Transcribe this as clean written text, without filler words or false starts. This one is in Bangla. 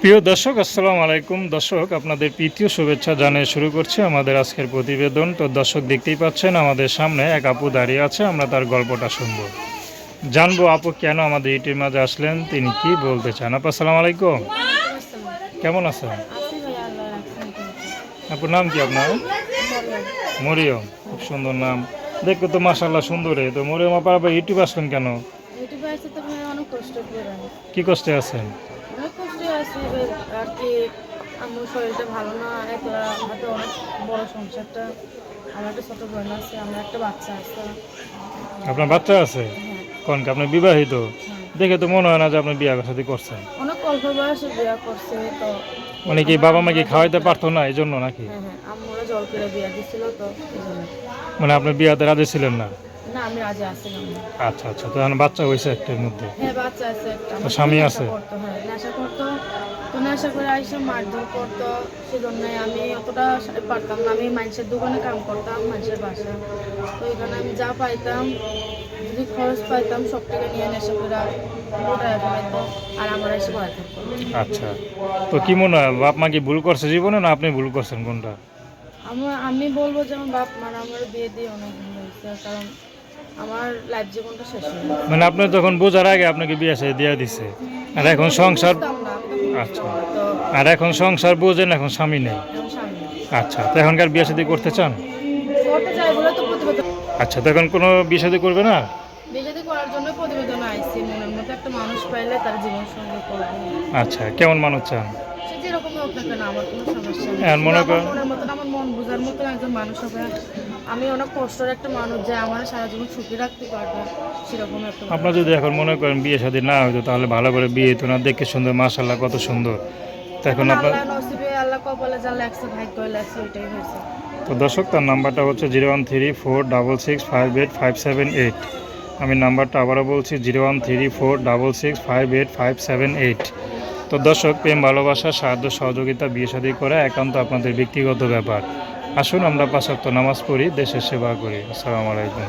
প্রিয় দর্শক, আসসালামু আলাইকুম। দর্শক, আপনাদের প্রীতীয় শুভেচ্ছা জানিয়ে শুরু করছি আমাদের আজকের প্রতিবেদন। তো দর্শক, দেখতেই পাচ্ছেন আমাদের সামনে এক আপু দাঁড়িয়ে আছে। আমরা তার গল্পটা শুনবো, জানবো আপু কেন আমাদের ইউটিউবের মাঝে আসলেন, তিনি কি বলতে চান। আপু আসসালামু আলাইকুম, ওয়ালাইকুম আসসালাম। কেমন আছেন? আছি ভাই, আল্লাহ রাখছেন মোটামুটি। আপুর নাম কি আপনার? মরিয়ম। মরিয়ম, খুব সুন্দর নাম। দেখতে তো মাশাআল্লাহ সুন্দরী। তো মরিয়ম আপা আবার ইউটিউব আসলেন কেন? ইউটিউবে আসতে তো ভাই অনেক কষ্ট করে। কি কষ্টে আছেন? অনেক কষ্টে আছি ভাই, আর কি আমার শরীরটা ভালো না, একলা হাতে অনেক বড় সংসারটা। আমার একটা ছোট বোন আছে, আমার একটা বাচ্চা আছে। আপনার বাচ্চা আছে? হ্যাঁ। কোন কি আপনি বিবাহিত? হ্যাঁ, দেখে তো মনে হয় না যে আপনি বিয়ে শাদী করছেন। অনেক অল্প বয়সে বিয়ে করছে তো। মানে কি আমার বাবা মা কি আম্মুরা জোর খাওয়াইতে করে, পারতো না এই জন্য নাকি? হ্যাঁ হ্যাঁ, আম্মুরা জল করে বিয়ে দিছিল তো এই জন্য। মানে আপনি বিয়াতে রাজি ছিলেন না? না, আমি রাজি আসছিলাম না। আচ্ছা আচ্ছা, তো এখন বাচ্চা হয়েছে একটার মধ্যে? হ্যাঁ, বাচ্চা আছে একটা। তো আমার সাথে স্বামী নেশা আছে? করতো, হ্যাঁ নেশা করতো। তো নেশা করে আইসা মারধর করতো। সেজন্যই আমি অতটা পারতাম না। আমি মানুষের দোকানে কাম করতাম, মানুষের বাসা। তো এখানে আমি যা পাইতাম, যদি খরচ পাইতাম, সব টাকা নিয়ে নেশা করে গোটায় ফেলাইতো। আর আমার এসে ভয় থাকতো। আচ্ছা, তো কি মনে হয় বাপ মা কি ভুল করছে জীবনে, না আপনি ভুল করছেন, কোনটা? আমি বলবো যে আমার বাপ মারা আমার বিয়ে দিয়ে অনেক ভুল হয়েছে, কারণ আমার লাইফ জীবনটা শেষ হয়ে গেছে। মানে আপনি তখন বোঝার আগে আপনাকে বিয়ে শাদী দিয়ে দিছে, আর হ্যাঁ, এখন তখন সংসার। বুঝতাম না, আমি তখন আচ্ছা, বুঝতাম না তো। আর এখন সংসার বোঝেন, এখন স্বামী নেই। এখন সামনে আচ্ছা, তো এখনকার বিয়ে শাদী করতে চান? করতে চাই বলে তো প্রতিবেদন। আচ্ছা, তো এখন কোনো বিয়ে শাদী করবে না? বেকাতি করার জন্য প্রতিবেদন আইছি, মনের মতো একটা মানুষ পাইলে তার জীবন সঙ্গী করবো। আচ্ছা, কেমন মানুষ চান? সে যেরকমই হোক না কেন, আমার কোনো সমস্যা নেই, এখন শুধু মনে আমার করেন, মনের মতন, আমার মন বোঝার মতন একজন মানুষ হবে। আমি অনেক কষ্টের একটা মানুষ, যে আমার সারা জীবন সুখী রাখতে পারবে, সেরকম একটা আপনার মানুষ। যদি এখন মনে করেন বিয়ে শাদী না হইতো, তাহলে ভালো করে বিয়ে হতো না? দেখে সুন্দর, মাশাআল্লাহ কত সুন্দর। তো এখন এখন আপনার, আল্লাহ নসিবে, আল্লাহ কপালে যা লেখছে, ভাগ্য লেখছে, ওইটাই হয়েছে। তো দর্শক, তার নাম্বারটা হচ্ছে 01346658578। আমি নাম্বারটা আবারও বলছি, 01346658578। তো দর্শক, প্রেম ভালোবাসা সাহায্য সহযোগিতা বিয়ে শাদী করা একান্ত আপনাদের ব্যক্তিগত ব্যাপার। আসুন আমরা 5 ওয়াক্ত নামাজ পড়ি, দেশের সেবা করি। আসসালামু আলাইকুম।